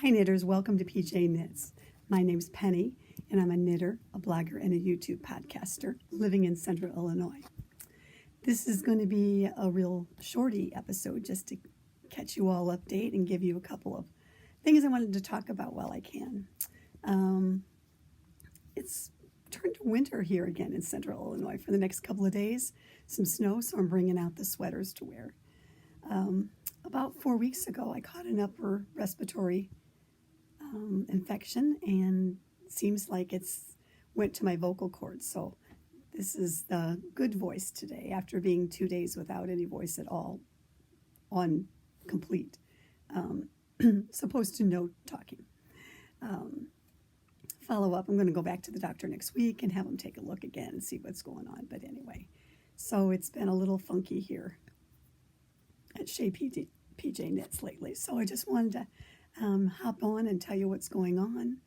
Hi knitters, welcome to PJ Knits. My name's Penny and I'm a knitter, a blogger, and a YouTube podcaster living in Central Illinois. This is going to be a real shorty episode just to catch you all update and give you a couple of things I wanted to talk about while I can. It's turned to winter here again in Central Illinois for the next couple of days. Some snow, so I'm bringing out the sweaters to wear. About 4 weeks ago, I caught an upper respiratory infection, and seems like it's went to my vocal cords. So this is the good voice today after being 2 days without any voice at all on complete. Supposed to no talking. Follow up, I'm going to go back to the doctor next week and have him take a look again and see what's going on. But anyway, so it's been a little funky here at Shea PJ Knits lately. So I just wanted to hop on and tell you what's going on.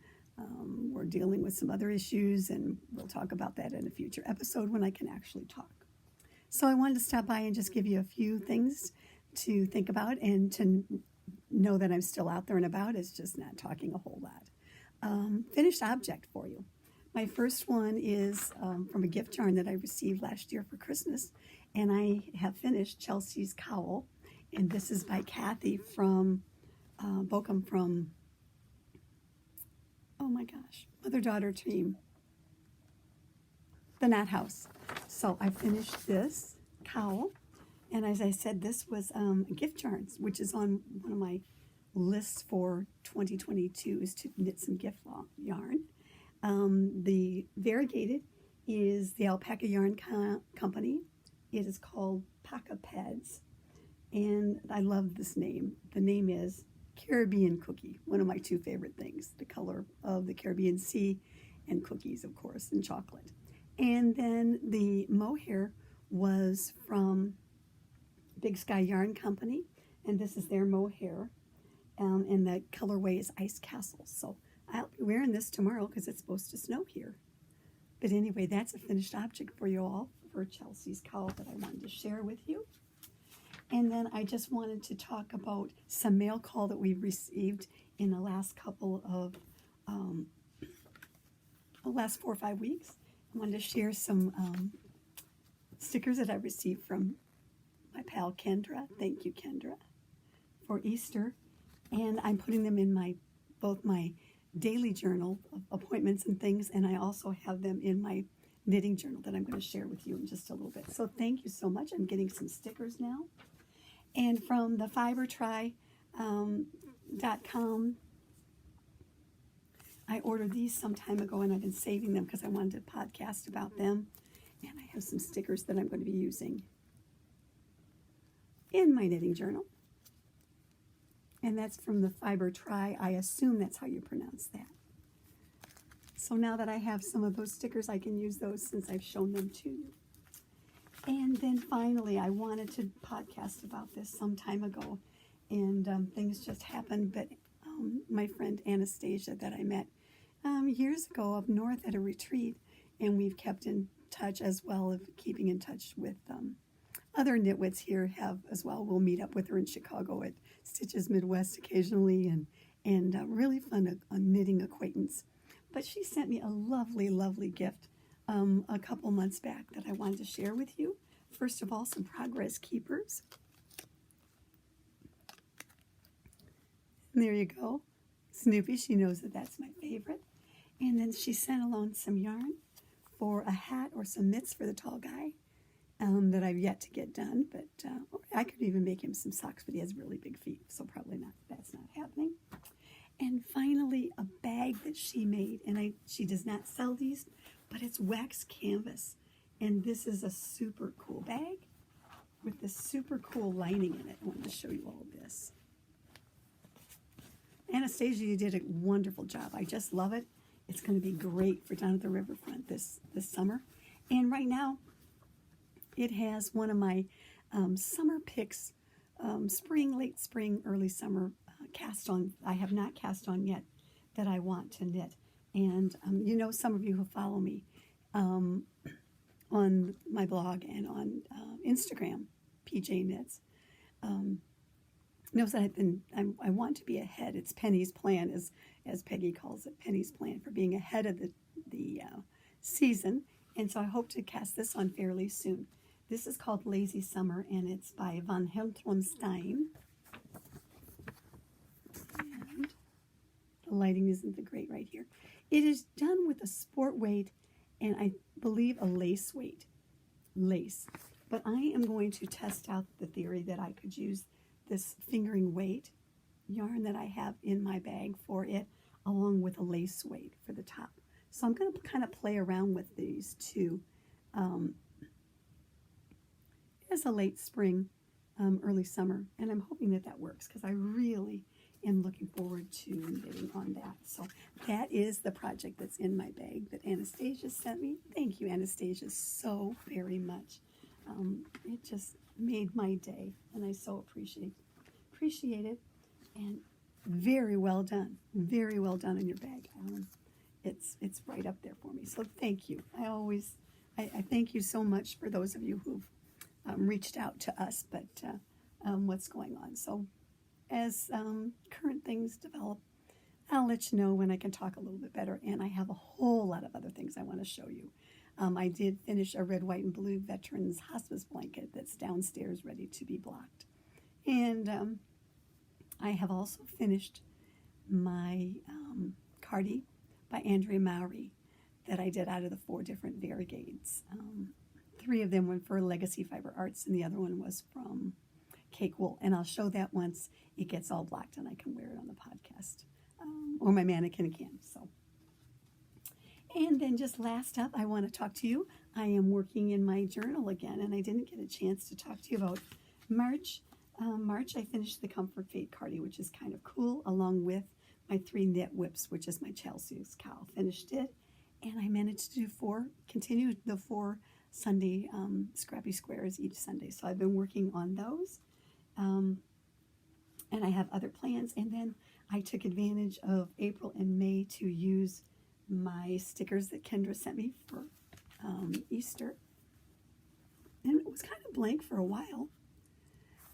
We're dealing with some other issues, and we'll talk about that in a future episode when I can actually talk. So I wanted to stop by and just give you a few things to think about and to know that I'm still out there and about. It's just not talking a whole lot. Finished object for you. My first one is from a gift yarn that I received last year for Christmas, and I have finished Chelsea's Cowl, and this is by Kathy from Bochum from, oh my gosh, mother-daughter team, the Knot House. So I finished this cowl, and as I said, this was gift yarns, which is on one of my lists for 2022 is to knit some gift yarn. The variegated is the Alpaca Yarn Company. It is called Paca Pads, and I love this name. The name is Caribbean Cookie, one of my two favorite things, the color of the Caribbean Sea, and cookies, of course, and chocolate. And then the mohair was from Big Sky Yarn Company, and this is their mohair, and the colorway is Ice Castle. So I'll be wearing this tomorrow because it's supposed to snow here. But anyway, that's a finished object for you all for Chelsea's Cowl that I wanted to share with you. And then I just wanted to talk about some mail call that we've received in the last couple of, last 4 or 5 weeks. I wanted to share some stickers that I received from my pal Kendra. Thank you, Kendra, for Easter. And I'm putting them in both my daily journal of appointments and things, and I also have them in my knitting journal that I'm going to share with you in just a little bit. So thank you so much. I'm getting some stickers now. And from the fibertry.com, I ordered these some time ago, and I've been saving them because I wanted to podcast about them. And I have some stickers that I'm going to be using in my knitting journal. And that's from the Fibertry. I assume that's how you pronounce that. So now that I have some of those stickers, I can use those since I've shown them to you. And then finally, I wanted to podcast about this some time ago, and things just happened. But my friend Anastasia that I met years ago up north at a retreat, and we've kept in touch as well of keeping in touch with other knitwits here have as well. We'll meet up with her in Chicago at Stitches Midwest occasionally, and really fun a knitting acquaintance. But she sent me a lovely, lovely gift a couple months back that I wanted to share with you. First of all, some Progress Keepers. And there you go. Snoopy, she knows that that's my favorite. And then she sent along some yarn for a hat or some mitts for the tall guy that I've yet to get done. But I could even make him some socks, but he has really big feet, so probably not. That's not happening. And finally, a bag that she made, and she does not sell these, but it's wax canvas. And this is a super cool bag with this super cool lining in it. I wanted to show you all this. Anastasia, you did a wonderful job. I just love it. It's going to be great for down at the riverfront this summer. And right now, it has one of my summer picks, spring, late spring, early summer cast on. I have not cast on yet that I want to knit. And you know, some of you who follow me on my blog and on Instagram, PJ Knits, knows that I want to be ahead. It's Penny's plan, as Peggy calls it, Penny's plan for being ahead of the season. And so I hope to cast this on fairly soon. This is called Lazy Summer, and it's by Van Helmstein. And the lighting isn't the great right here. It is done with a sport weight and I believe a lace weight. Lace. But I am going to test out the theory that I could use this fingering weight yarn that I have in my bag for it, along with a lace weight for the top. So I'm going to kind of play around with these two as a late spring, early summer, and I'm hoping that that works because I really am looking forward to knitting on that. So that is the project that's in my bag that Anastasia sent me. Thank you, Anastasia, so very much. It just made my day, and I so appreciate it, and very well done in your bag. It's right up there for me, so thank you. I thank you so much for those of you who've reached out to us, but what's going on. So as current things develop, I'll let you know when I can talk a little bit better, and I have a whole lot of other things I want to show you. I did finish a red, white, and blue Veterans Hospice blanket that's downstairs ready to be blocked. And I have also finished my cardie by Andrea Mowry that I did out of the 4 different variegates. 3 of them were for Legacy Fiber Arts, and the other one was from Cake Wool. And I'll show that once it gets all blocked and I can wear it on the podcast. Or my mannequin can. So. And then just last up, I want to talk to you. I am working in my journal again, and I didn't get a chance to talk to you about March. March, I finished the Comfort Fate cardie, which is kind of cool, along with my 3 knit whips, which is my Chelsea's cowl. Finished it, and I managed to continue the 4 Sunday scrappy squares each Sunday. So I've been working on those, and I have other plans. And then I took advantage of April and May to use my stickers that Kendra sent me for Easter, and it was kind of blank for a while,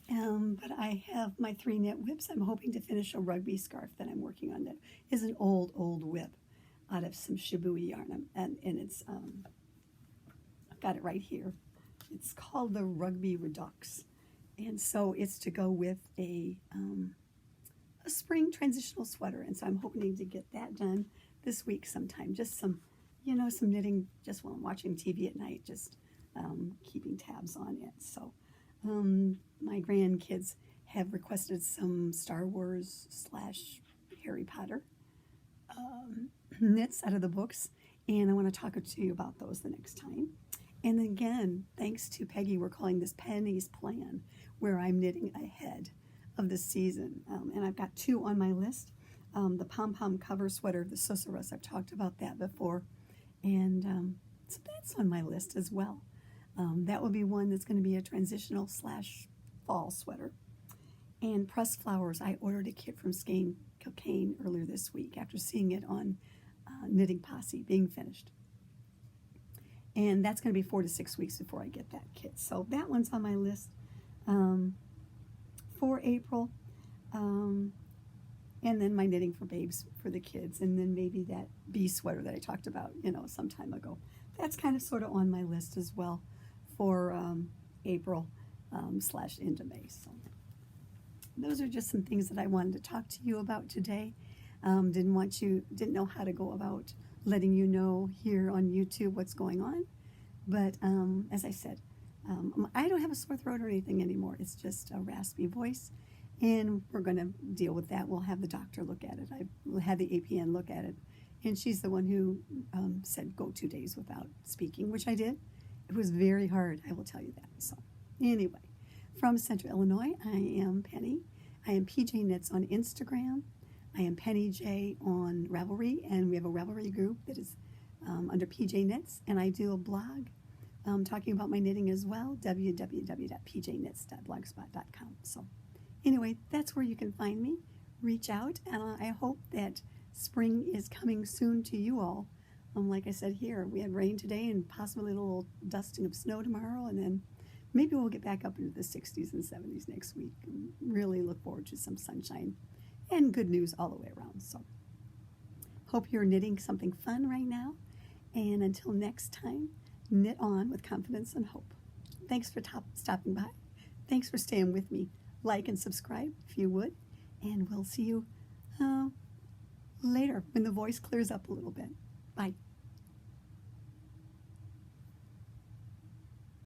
but I have my 3 knit whips. I'm hoping to finish a rugby scarf that I'm working on that is an old whip out of some Shibui yarn, and it's I've got it right here. It's called the Rugby Redux, and so it's to go with a spring transitional sweater, and so I'm hoping to get that done this week sometime. Just some knitting just while I'm watching TV at night, just keeping tabs on it. So my grandkids have requested some Star Wars / Harry Potter knits out of the books, and I want to talk to you about those the next time. And again, thanks to Peggy, we're calling this Penny's Plan, where I'm knitting ahead of the season. And I've got 2 on my list. The pom-pom cover sweater, the Susurrus, I've talked about that before, and so that's on my list as well. That will be one that's going to be a transitional / fall sweater. And pressed flowers, I ordered a kit from Skein Cocaine earlier this week after seeing it on Knitting Posse being finished. And that's going to be 4 to 6 weeks before I get that kit. So that one's on my list for April. And then my knitting for babes for the kids, and then maybe that bee sweater that I talked about, some time ago. That's kind of sort of on my list as well for April / into May. So those are just some things that I wanted to talk to you about today. Didn't know how to go about letting you know here on YouTube what's going on, but as I said, I don't have a sore throat or anything anymore. It's just a raspy voice. And we're going to deal with that. We'll have the doctor look at it. I had the APN look at it. And she's the one who said go 2 days without speaking, which I did. It was very hard, I will tell you that. So anyway, from Central Illinois, I am Penny. I am PJ Knits on Instagram. I am Penny J on Ravelry. And we have a Ravelry group that is under PJ Knits. And I do a blog talking about my knitting as well, www.pjknits.blogspot.com. So anyway, that's where you can find me. Reach out, and I hope that spring is coming soon to you all. Like I said here, we had rain today and possibly a little dusting of snow tomorrow, and then maybe we'll get back up into the 60s and 70s next week. Really look forward to some sunshine and good news all the way around. So hope you're knitting something fun right now. And until next time, knit on with confidence and hope. Thanks for stopping by. Thanks for staying with me. Like and subscribe if you would. And we'll see you later when the voice clears up a little bit. Bye.